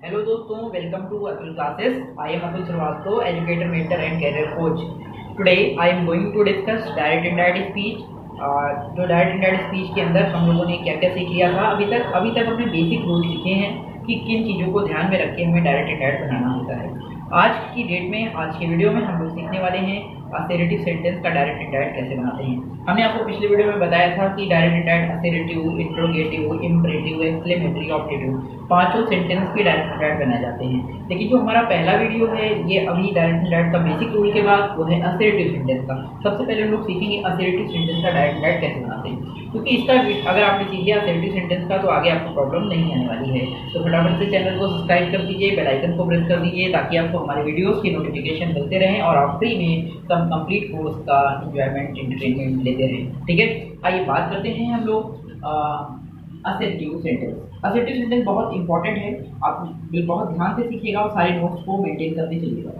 Hello दोस्तों, welcome to Atul classes. I am Atul Shrivastava, educator, mentor and career coach. Today I am going to discuss direct indirect speech. जो direct indirect speech के अंदर हम लोगों ने क्या क्या सीख लिया था अभी तक हमने बेसिक रूल सीखे हैं कि किन चीज़ों को ध्यान में रख के हमें डायरेक्ट इनडायरेक्ट बनाना होता है। आज की डेट में, आज के वीडियो में हम लोग सीखने वाले हैं असर्टिव सेंटेंस का डायरेक्ट इनडायरेक्ट कैसे बनाते हैं। हमने आपको पिछले वीडियो में बताया था कि direct indirect assertive, interrogative, imperative, exclamatory, objective, पांचों सेंटेंस के डायरेक्ट इनडायरेक्ट बनाए जाते हैं। लेकिन जो हमारा पहला वीडियो है ये अभी डायरेक्ट इनडायरेक्ट का बेसिक रूल के बाद वो है असर्टिव सेंटेंस का। सबसे पहले हम लोग सीखेंगे असर्टिव सेंटेंस का डायरेक्ट इनडायरेक्ट कैसे बनाते हैं, क्योंकि इसका अगर आपने सीख लिया असर्टिव सेंटेंस का तो आगे आपको प्रॉब्लम नहीं आने वाली है। तो फटाफट से चैनल को सब्सक्राइब कर दीजिए, बेल आइकन को प्रेस कर दीजिए ताकि आपको हमारे वीडियोस की नोटिफिकेशन मिलते रहें और आप फ्री में सब कंप्लीट कोर्स का एंजॉयमेंट, एंटरटेनमेंट लेते रहें। ठीक है, आइए बात करते हैं हम लोग असर्टिव सेंटेंस। असर्टिव सेंटेंस बहुत इंपॉर्टेंट है, आप बहुत ध्यान से सीखिएगा और सारे नोट्स को मेंटेन करते चलिएगा।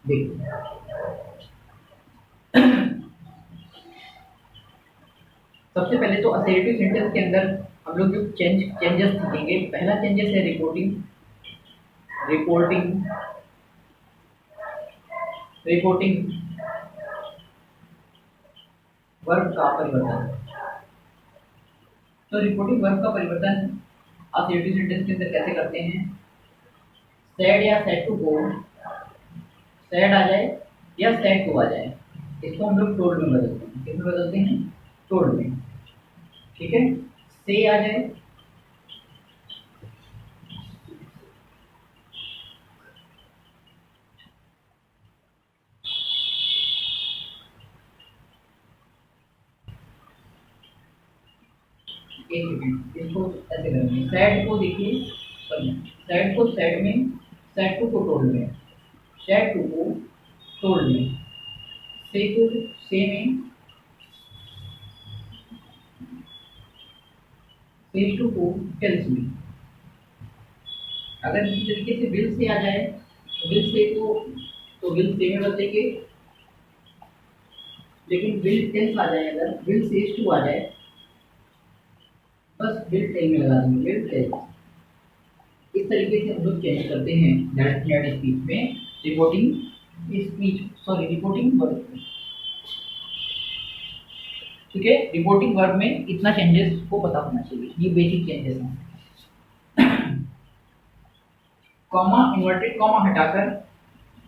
देखिए सबसे पहले तो असर्टिव सेंटेंस के अंदर हम लोग जो चेंजेस सीखेंगे, पहला चेंजेस है रिपोर्टिंग। रिपोर्टिंग रिपोर्टिंग वर्ब का परिवर्तन। तो रिपोर्टिंग वर्ब का परिवर्तन असर्टिव सेंटेंस के अंदर कैसे करते हैं? सैड या सैड टू गो, सैड आ जाए या सैड टू आ जाए, इसको हम लोग टोल्ड में बदलते हैं। किसमें बदलते हैं? टोल्ड में। ठीक है, से आ जाए, एक मिनट, इसको ऐसे करेंगे। सैड को देखिए, सैड को सैड में, सैड टू को टोल्ड में, सैड टू को टोल्ड में, से को से में, से टू को टेल्स में। अगर इसी तरीके से विल से आ जाए तो विल से को तो विल से में बदलेंगे, लेकिन विल टेल्स आ जाए, अगर विल सेज टू आ जाए बस विल टेल में लगा देंगे, विल टेल। इस तरीके से हम लोग चेंज करते हैं डायरेक्ट स्पीच में। Reporting verb. ठीक है, रिपोर्टिंग वर्ब में इतना चेंजेस को पता होना चाहिए, ये बेसिक चेंजेस हैं। कॉमा, इन्वर्टेड कॉमा हटाकर,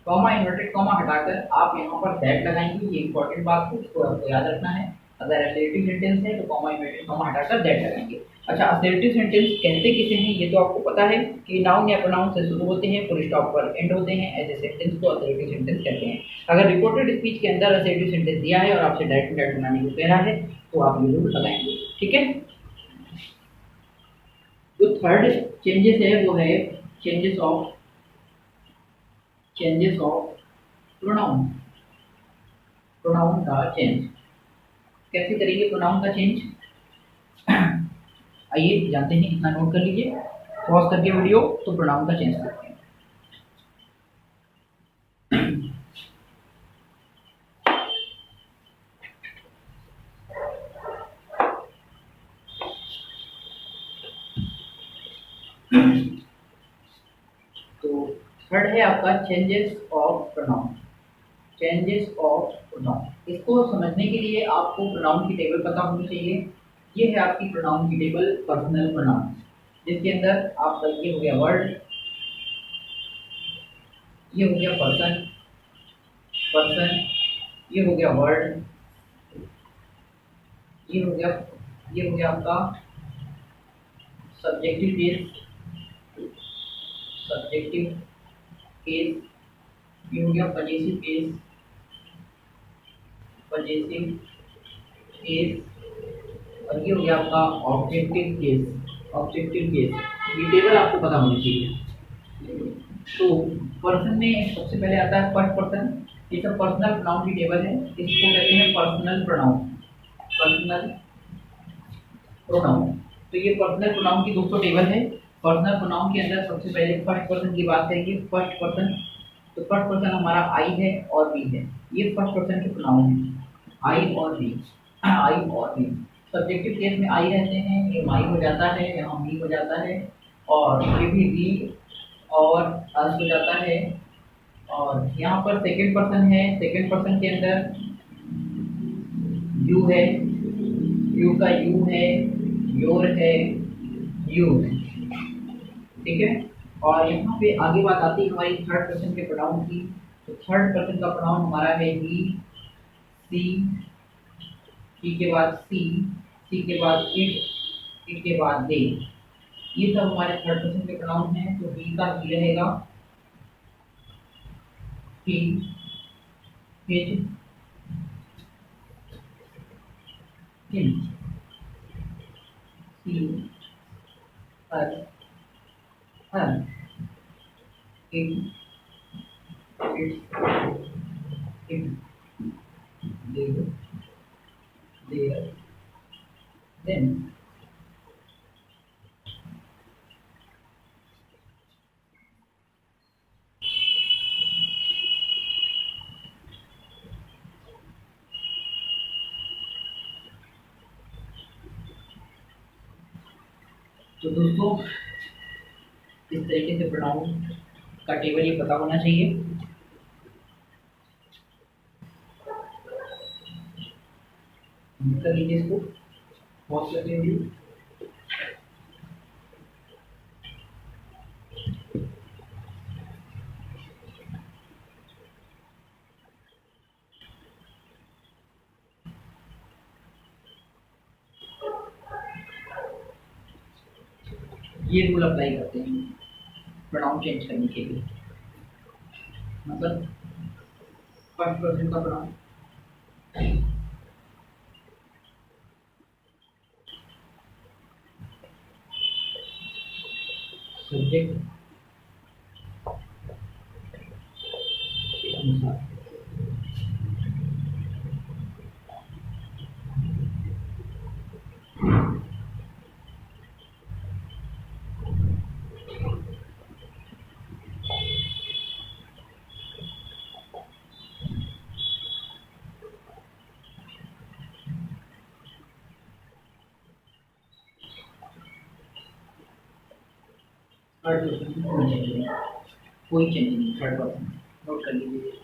कॉमा इन्वर्टेड कॉमा हटाकर आप यहाँ पर दैट लगाएंगे। ये इंपॉर्टेंट बात है, इसको आपको याद रखना है। अगर असर्टिव सेंटेंस है तो कॉमा इन्वर्टेड कॉमा हटाकर दैट लगाएंगे। अच्छा, असर्टिव सेंटेंस कहते किसे हैं ये तो आपको पता है कि नाउन या प्रोनाउन से शुरू होते हैं, फुल स्टॉप पर एंड होते हैं। ऐसे सेंटेंस को असर्टिव सेंटेंस कहते हैं। अगर रिपोर्टेड स्पीच के अंदर असर्टिव सेंटेंस दिया है और आपसे डायरेक्ट डायरेक्ट बनाने को कह रहा है तो आप ये रूल लगाएंगे। ठीक है, जो थर्ड चेंजेस है वो है चेंजेस ऑफ प्रोनाउन। प्रोनाउन का चेंज कैसे करेंगे? प्रोनाउन का चेंज आइए जानते हैं, इतना नोट कर लीजिए, पॉज करके वीडियो, तो प्रोनाउन का चेंज करते हैं। तो थर्ड है आपका changes of pronoun. Changes of pronoun, इसको समझने के लिए आपको प्रोनाउन की टेबल पता होनी चाहिए। ये है आपकी प्रोनाउन की टेबल, पर्सनल प्रोनाउन, जिसके अंदर आपका ये हो गया वर्ड, ये हो गया पर्सन, ये हो गया वर्ड, ये हो गया आपका सब्जेक्टिव केस, ये हो गया पजेसिव केस, और ये हो गया आपका ऑब्जेक्टिव केस। ये टेबल आपको पता होनी चाहिए। तो पर्सन में सबसे पहले आता है फर्स्ट पर्सन। ये सब पर्सनल प्रोनाउन की टेबल है, इसको कहते हैं पर्सनल प्रोनाउन। तो ये पर्सनल प्रोनाउन की दोस्तों टेबल है। पर्सनल प्रोनाउन के अंदर सबसे पहले फर्स्ट पर्सन की बात करेंगे। फर्स्ट पर्सन, तो फर्स्ट पर्सन हमारा आई है और बी है। ये फर्स्ट पर्सन के प्रोनाउन है, आई और बी। सब्जेक्टिव केस में आई रहते हैं, ये माई हो जाता है, यहाँ मी हो जाता है, और ये भी रीड और अस हो जाता है। और यहाँ पर सेकंड पर्सन है, सेकंड पर्सन के अंदर यू है, यू का यू है, योर है, यू है, ठीक है। और यहाँ पे आगे बात आती है हमारी थर्ड पर्सन के प्रोनाउन की। तो थर्ड पर्सन का प्रोनाउन हमारा है ही, सी, ही के बाद सी के बाद इट के बाद दे। ये सब हमारे थर्ड पर्सन के प्रोनाउन हैं। तो ही का ही रहेगा, he, his, him, she, her, her, it, it, they, there, then। तो दोस्तों इस तरीके से प्रोनाउन का टेबल ये पता होना चाहिए। कर लीजिए इसको, पॉज कर लीजिए। ये रूल अप्लाई करते हैं प्रोनाउन चेंज करने के लिए। मतलब फर्स्ट पर्सन का प्रोनाउन, सब्जेक्ट के अनुसार थर्ड पर्सन कोई चेंज नहीं, थर्ड पर्सन नोट कर लीजिए।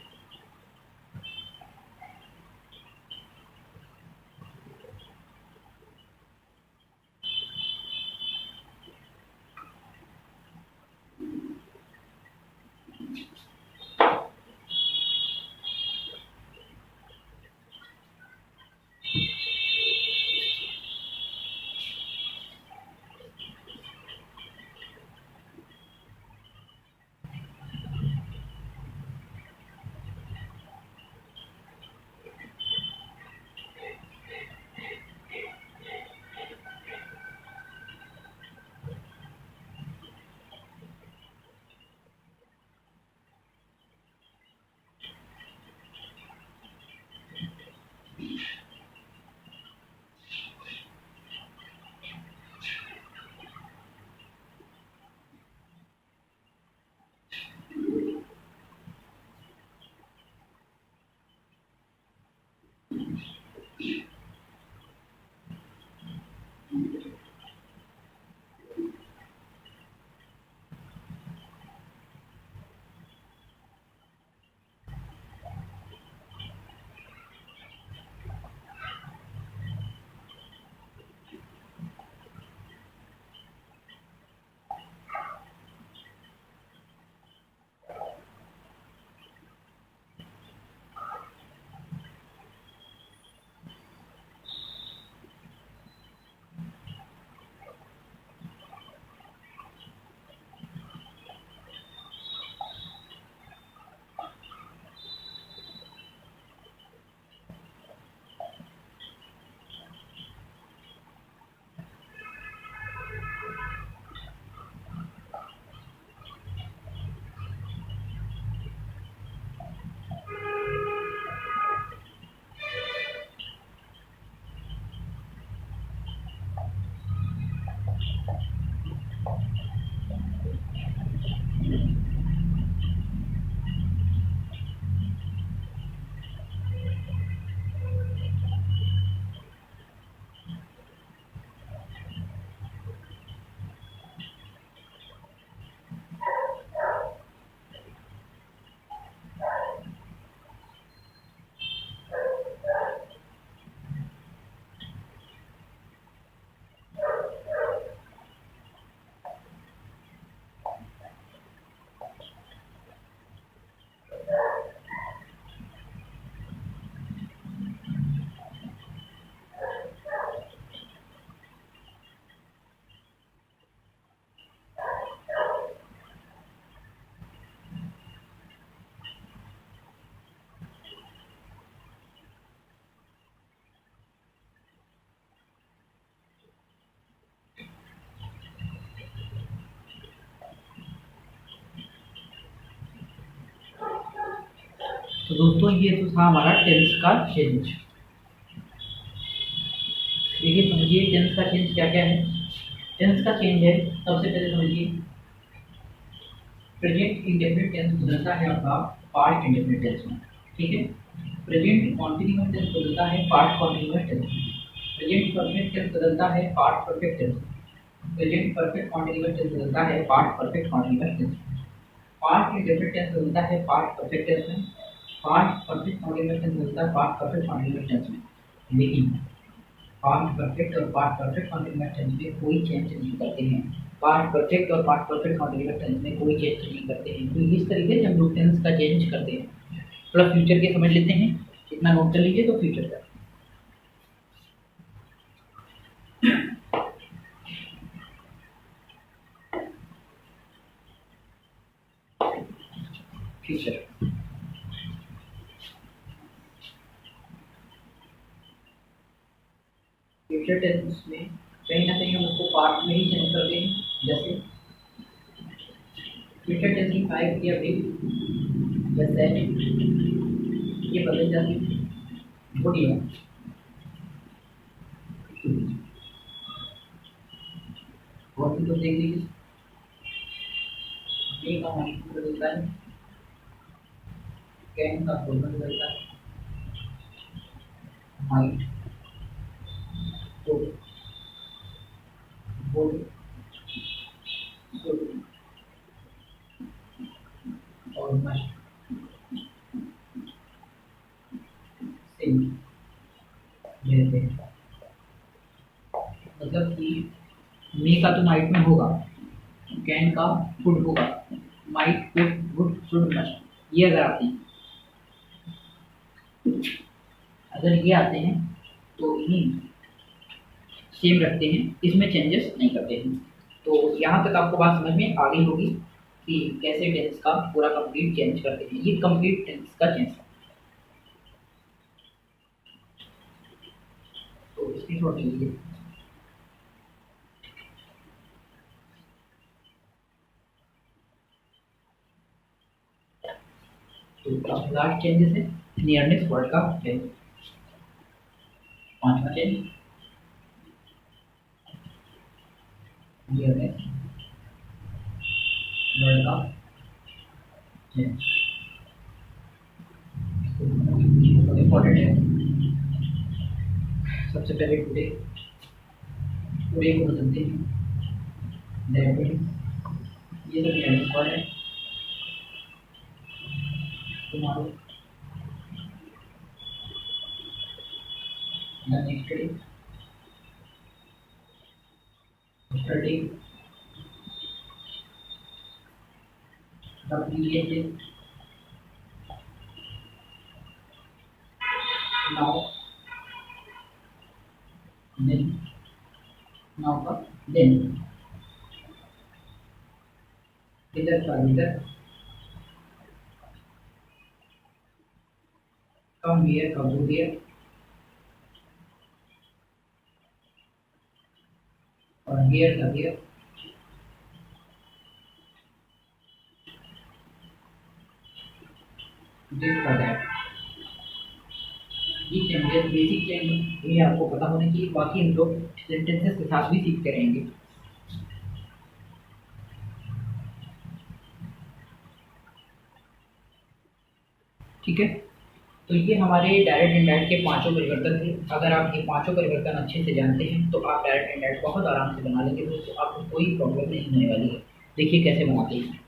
तो दोस्तों ये तो था हमारा टेंस का चेंज। देखिए समझिए टेंस का चेंज क्या क्या है। टेंस का चेंज है, सबसे पहले समझिए प्रेजेंट इंडेफिनिट टेंस बदलता है आपका पास्ट इंडेफिनिट टेंस में। ठीक है, प्रेजेंट कॉन्टिन्यूअस टेंस बदलता है पास्ट कॉन्टिन्यूअस टेंस में। प्रेजेंट परफेक्ट टेंस बदलता है पास्ट परफेक्ट टेंस में। प्रेजेंट परफेक्ट कॉन्टिन्यूअस टेंस बदलता है पास्ट परफेक्ट कॉन्टिन्यूअस टेंस में। पास्ट इंडेफिनिट टेंस बदलता है पास्ट परफेक्ट टेंस में। पास्ट परफेक्ट कॉन्टिन्यूअस टेंस बदलता है पास्ट परफेक्ट कॉन्टिन्यूअस टेंस में। लेकिन पास्ट परफेक्ट और पास्ट परफेक्ट कॉन्टिन्यूअस टेंस में कोई चेंज नहीं करते हैं। पास्ट परफेक्ट और पास्ट परफेक्ट कॉन्टिन्यूअस टेंस में कोई चेंज नहीं करते हैं। तो इस तरीके से हम लोग टेंस का चेंज करते हैं। थोड़ा फ्यूचर के समझ लेते हैं, इतना नोट कर लीजिए तो फ्यूचर का। फ्यूचर फ्यूचर टेंस में कहीं ना कहीं हम उसको पास्ट में ही चेंज करते हैं। जैसे फ्यूचर टेंस की 5 या भी जैसे ये बदल जाती है। बढ़िया और भी तो देख लीजिए, ये का माइंड बदलता है, कैन का फॉर्मल बदलता है, माइंड तो बोल और मस्ट सिंग रहते हैं। मतलब कि मे का तो नाइट में होगा, कैन का फुड होगा, might could would should must. ये अगर आते हैं, अगर ये आते हैं तो इन्हीं सेम रखते हैं, इसमें चेंजेस नहीं करते हैं। तो यहाँ तक आपको बात समझ में आ गई होगी कि कैसे टेंस का पूरा कंप्लीट चेंज करते हैं। ये कंप्लीट टेंस का चेंज है। तो इसकी नोट लीजिए। तो लास्ट चेंजेस है नियरनेस वर्ड का चेंज। पांचवा चेंज नियरनेस वर्ड का चेंज। इम्पोर्टेंट है। सबसे पहले टुडे, टुडे को बदलते हैं दैट मीन्स, ये तो नियरनेस वर्ड है। Tomorrow, the next day, yesterday, the previous day, now, then, now का then, इधर का इधर, come here का go here, और here का here, this का that। ये चेंजेस बेसिक चेंज ये आपको पता होने चाहिए, बाकी हम लोग सेंटेंसेस के साथ भी सीखते रहेंगे। ठीक है, तो ये हमारे डायरेक्ट इनडायरेक्ट के पांचों परिवर्तन थे। अगर आप ये पांचों परिवर्तन अच्छे से जानते हैं तो आप डायरेक्ट इनडायरेक्ट बहुत आराम से बना लेंगे, तो आपको कोई प्रॉब्लम नहीं होने वाली है। देखिए कैसे बनाते हैं,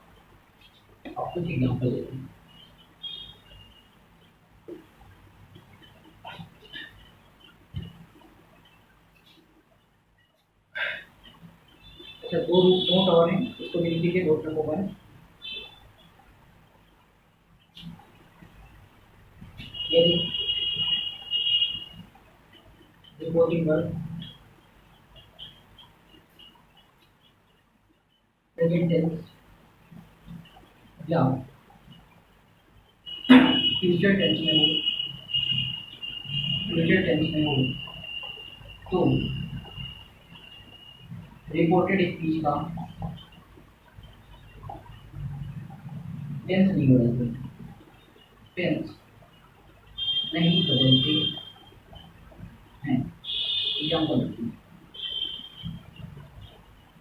आप कुछ एग्जाम्पल देते हैं। अच्छा, दो नोट और हैं, इसको भी लिख लीजिए। नोट नंबर 1, यदि रिपोर्टिंग वर्ब प्रेजेंट टेंस या फ्यूचर टेंस में हो, फ्यूचर टेंस में हो तो रिपोर्टेड स्पीच का टेंस नहीं बदलते। टेंस नहीं बदलते हैं। एग्जाम्पल देखिए,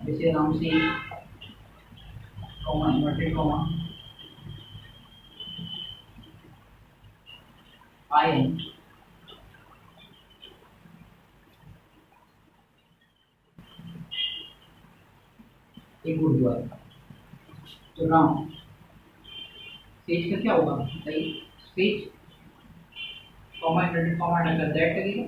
जैसे राम से comma inverted comma I am एक गुरुद्वारा। तो राम स्पेस का क्या होगा भाई, स्पेस कॉमा इन्वर्टेड कॉमा हटाकर दैट लगेगा।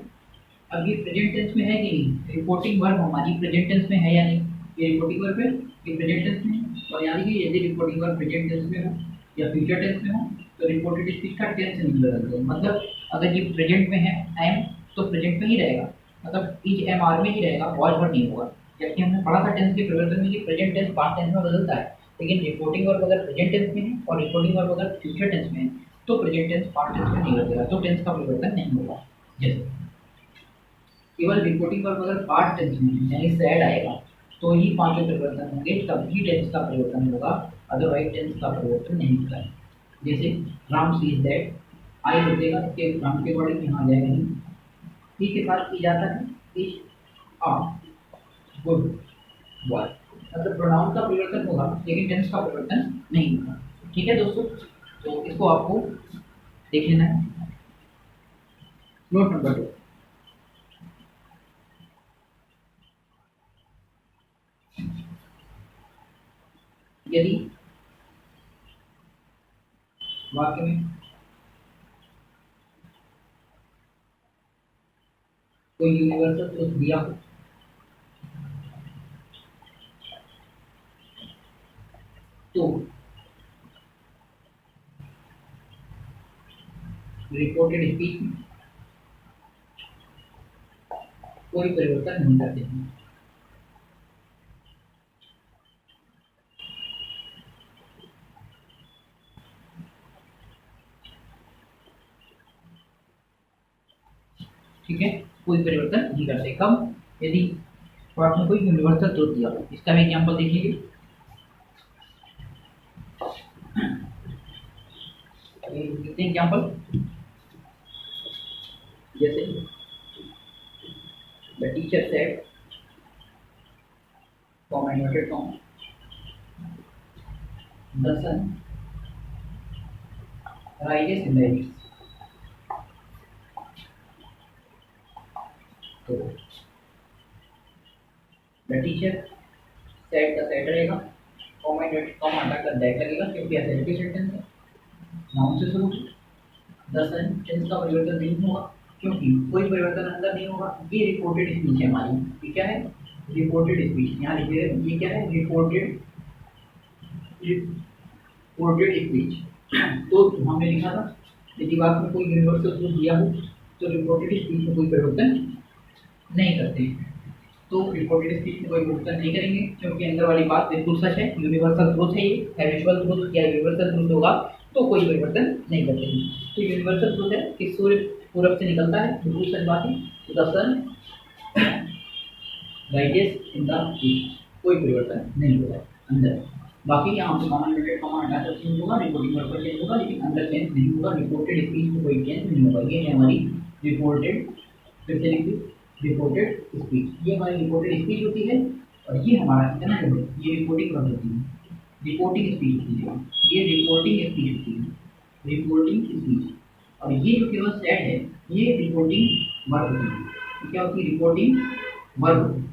अब ये प्रेजेंट टेंस में है कि नहीं, रिपोर्टिंग वर्ब हमारी प्रेजेंट टेंस में है या नहीं, ये रिपोर्टिंग वर्ब है, ये प्रेजेंट टेंस में है। और यानी कि यदि रिपोर्टिंग वर्ब प्रेजेंट टेंस में हो या फ्यूचर टेंस में हो तो रिपोर्टेड स्पीच का टेंस नहीं बदलता। मतलब अगर ये प्रेजेंट में है एम तो प्रेजेंट में ही रहेगा, मतलब इज एम आर में ही रहेगा, वॉज वर्ड नहीं होगा। जबकि हमने पढ़ा था टेंस के परिवर्तन में कि प्रेजेंट टेंस पास्ट टेंस में बदलता है, लेकिन रिपोर्टिंग वर्ब अगर प्रेजेंट टेंस में है और रिपोर्टिंग वर्ब अगर फ्यूचर टेंस में है तो प्रेजेंट टेंस पास्ट टेंस में नहीं बदलेगा, तो टेंस का परिवर्तन नहीं होगा। जैसे केवल रिपोर्टिंग वर्ब अगर पास्ट टेंस में है यानी सैड आएगा तो ही पांचों परिवर्तन होंगे, तब ही टेंस का परिवर्तन होगा, अदरवाइज टेंस का परिवर्तन नहीं होता है। जैसे राम सीज दैट, आई बदलेगा कि राम के बॉडी यहाँ जाएगा नहीं, ही के साथ की जाता है इज आ गुड बॉय, मतलब प्रोनाउन का परिवर्तन होगा लेकिन टेंस का परिवर्तन नहीं होगा। ठीक है दोस्तों, तो इसको आपको देख लेना है। नोट नंबर 2, यदि वाक्य में कोई यूनिवर्सल ट्रुथ दिया हो तो रिपोर्टेड स्पीच में कोई परिवर्तन नहीं करते हैं। ठीक है, कोई परिवर्तन नहीं करते। कब, यदि पाठ में कोई यूनिवर्सल ट्रुथ दिया हो। इसका भी एग्जांपल देखिए, एग्जांपल जैसे the teacher said comma inverted comma the sun rises in the east. तो द टीचर सेड का सेड रहेगा, कॉमा इन्वर्टेड कॉमा हटाकर दैट लगेगा क्योंकि असेंटिव सेंटेंस है, नाउन से शुरू। द सन टेंस का परिवर्तन नहीं होगा क्योंकि कोई परिवर्तन अंदर नहीं होगा। ये रिपोर्टेड स्पीच है हमारी, ये क्या है, रिपोर्टेड स्पीच। यहाँ लिखिए ये क्या है, रिपोर्टेड स्पीच। तो हमने लिखा था यदि वाक्य में कोई यूनिवर्सल ट्रुथ दिया हो तो रिपोर्टेड स्पीच में कोई परिवर्तन नहीं करते हैं। तो रिपोर्टेड स्पीच में कोई परिवर्तन नहीं करेंगे क्योंकि अंदर वाली बात बिल्कुल सच है, यूनिवर्सल ट्रुथ है, ये हैबिचुअल ट्रुथ या यूनिवर्सल ट्रुथ होगा तो कोई परिवर्तन नहीं करते हैं। तो यूनिवर्सल ट्रुथ है कि सूर्य पूरब से निकलता है, बिल्कुल सच बात है। The sun rises in the east, कोई परिवर्तन नहीं होगा अंदर। बाकी यहाँ पे कॉमा इन्वर्टेड कॉमा हटाकर चेंज होगा, रिपोर्टिंग वर्ब पर चेंज होगा, लेकिन अंदर चेंज नहीं होगा। रिपोर्टेड स्पीच में कोई चेंज नहीं होगा। ये है हमारी रिपोर्टेड, फिर से लिखिए रिपोर्टेड स्पीच। ये हमारी रिपोर्टेड स्पीच होती है और ये हमारा कितना है, ये रिपोर्टिंग वर्ब होती है, रिपोर्टिंग स्पीच होती है, ये रिपोर्टिंग स्पीच होती है, रिपोर्टिंग स्पीच। और ये जो केवल सेड है ये रिपोर्टिंग वर्ब होती है। क्या होती है, रिपोर्टिंग वर्ब।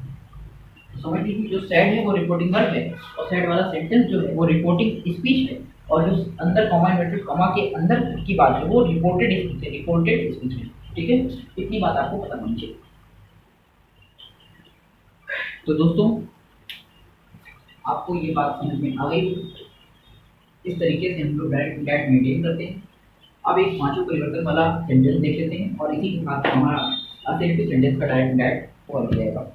समझ लीजिए जो सेड है वो रिपोर्टिंग वर्ब है और सेड वाला सेंटेंस जो है वो रिपोर्टिंग स्पीच है, और जो अंदर कॉमा इन्वर्टेड कॉमा के अंदर की बात है वो रिपोर्टेड स्पीच है, रिपोर्टेड स्पीच है। ठीक है, इतनी बात आपको पता होनी चाहिए। तो दोस्तों आपको ये बात समझ में आ गई। इस तरीके से हम लोग डायरेक्ट इंडायरेक्ट मेंटेन करते हैं। अब एक पांचों परिवर्तन वाला सेंटेंस देख लेते हैं और इसी के साथ हमारा असेंटिव सेंटेंस का डायरेक्ट इंडायरेक्ट हो जाएगा।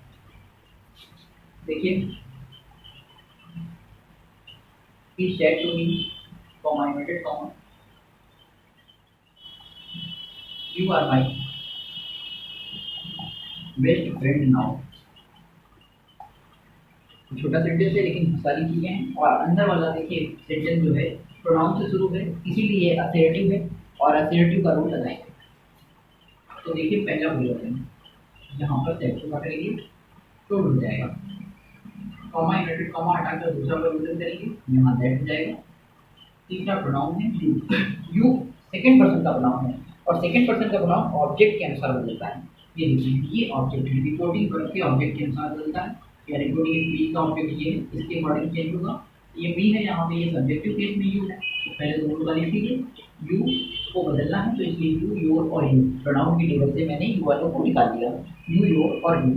देखिए, he said to me, comma inverted comma, you are my best friend now। छोटा सेंटेंस है लेकिन सारी चीजें हैं। और अंदर वाला देखिए सेंटेंस जो है प्रोनाउन से शुरू है, इसीलिए असर्टिव है और असर्टिव का रूल लगाएंगे। तो देखिए पहला परिवर्तन यहाँ पर सेट को करेंगे तो हो जाएगा, कॉमा इन्वर्टेड कॉमा हटाकर दूसरा परिवर्तन करेंगे, यहाँ दैट हो जाएगा। तीसरा प्रोनाउन है यू, यू सेकंड पर्सन का प्रोनाउन है और सेकंड पर्सन का प्रोनाउन ऑब्जेक्ट के अनुसार बदलता है। ये देखिए ये ऑब्जेक्ट है, रिपोर्टिंग वर्ब के ऑब्जेक्ट के अनुसार बदलता है। या रिपोर्टिंग बी का ऑब्जेक्ट ये है, इसके अकॉर्डिंग चेंज होगा। ये बी है, यहाँ पे ये सब्जेक्टिव केस में यू है, तो पहले दोनों का लिख लीजिए। यू को बदलना है तो इसलिए यू, योर और यू प्रोनाउन की टेबल से मैंने यू वालों को निकाल दिया, यू, योर और यू।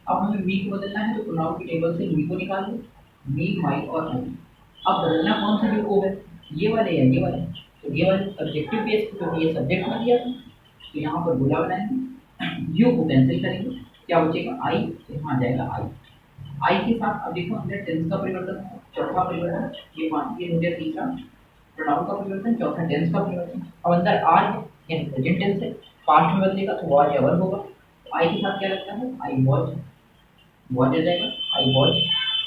अब हमें मी को बदलना है तो प्रोनाउन की टेबल से मी को निकाल दो, मी, माई और आई। अब बदलना कौन सा यू को है, ये वाले या ये वाले, तो ये वाले सब्जेक्टिव केस क्योंकि ये सब्जेक्ट बन गया था, तो यहाँ पर बोला बनाएंगे, यू को कैंसिल करेंगे, क्या बचेगा आई, तो यहाँ आ जाएगा आई। आई के साथ अब देखो अंदर टेंस का परिवर्तन है, चौथा परिवर्तन ये हो गया तीसरा प्रोनाउन का परिवर्तन, चौथा टेंस का परिवर्तन। अब अंदर आर यानी प्रेजेंट टेंस है, पास्ट में बदलेगा तो वॉज या वर्ब होगा। तो आई के साथ क्या लगता है, आई वॉज, वॉज आ जाएगा आई वॉज,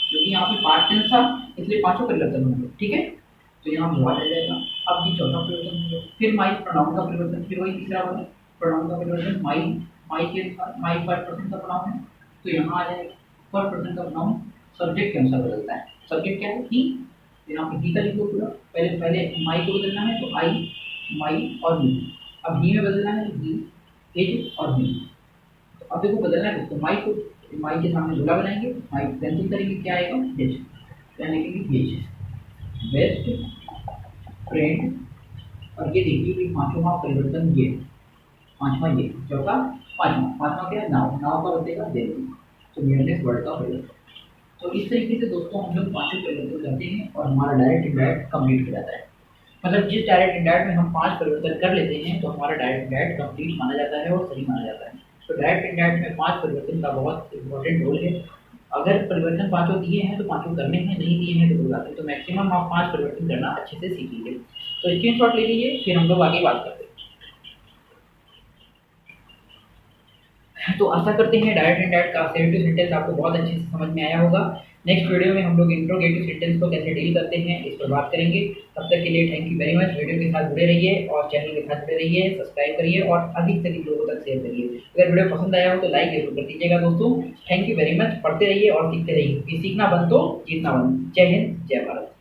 क्योंकि यहाँ पे पास्ट टेंस था इसलिए पांचों परिवर्तन होंगे, ठीक है, तो यहाँ वॉज आ जाएगा। अब ये चौथा परिवर्तन हो गया। फिर माई प्रोनाउन का परिवर्तन, फिर वही तीसरा वाला प्रोनाउन का परिवर्तन, माई, माई के अनुसार, माई फर्स्ट पर्सन का प्रोनाउन है तो यहाँ आ जाएगा। फर्स्ट पर्सन का प्रोनाउन सब्जेक्ट के अनुसार बदलता है, सब्जेक्ट क्या है ही, यहाँ पे ही का लिखो पूरा, पहले पहले माई को बदलना है तो आई, माई और मी। अब ही में बदलना है ही, हिज और मी। तो अब देखो बदलना है तो माई को, माई के सामने जुड़ा बनाएंगे, माई कैंसिल करेंगे, क्या आएगा हिज, क्या लिखेंगे हिज, बेस्ट फ्रेंड। और ये देखिए कि पांचवा परिवर्तन ये, पांचवा ये, चौथा पांचवा क्या है नाउ, नाउ का बचेगा देर, तो नियरनेस वर्ड का परिवर्तन। तो इस तरीके से दोस्तों हम लोग पांचों परिवर्तन करते हैं और हमारा डायरेक्ट इंडायरेक्ट कंप्लीट हो जाता है। मतलब जिस डायरेक्ट इंडायरेक्ट में हम 5 परिवर्तन कर लेते हैं तो हमारा डायरेक्ट इंडायरेक्ट कंप्लीट माना जाता है और सही माना जाता है। तो डायरेक्ट इंडायरेक्ट में 5 परिवर्तन का बहुत इंपॉर्टेंट रोल है। अगर परिवर्तन पांचों दिए हैं तो पांचों करने हैं, नहीं दिए हैं तो कोई बात नहीं, तो मैक्सिमम आप 5 परिवर्तन करना अच्छे से सीख लीजिए। तो स्क्रीनशॉट ले लीजिए, फिर हम लोग आगे बात करते हैं। तो आशा करते हैं डायरेक्ट इंडायरेक्ट का असेर्टिव सेंटेंस आपको बहुत अच्छे से समझ में आया होगा। नेक्स्ट वीडियो में हम लोग इंट्रोगेटिव सेंटेंस को कैसे डील करते हैं इस पर बात करेंगे। तब तक के लिए thank you very much. Video के साथ जुड़े रहिए और चैनल के साथ जुड़े रहिए, सब्सक्राइब करिए और अधिक से अधिक लोगों तक शेयर करिए। अगर वीडियो पसंद आया हो तो लाइक जरूर कर दीजिएगा दोस्तों। Thank you very much. पढ़ते रहिए और सीखते रहिए, सीखना बन तो जीतना बन। जय हिंद, जय भारत।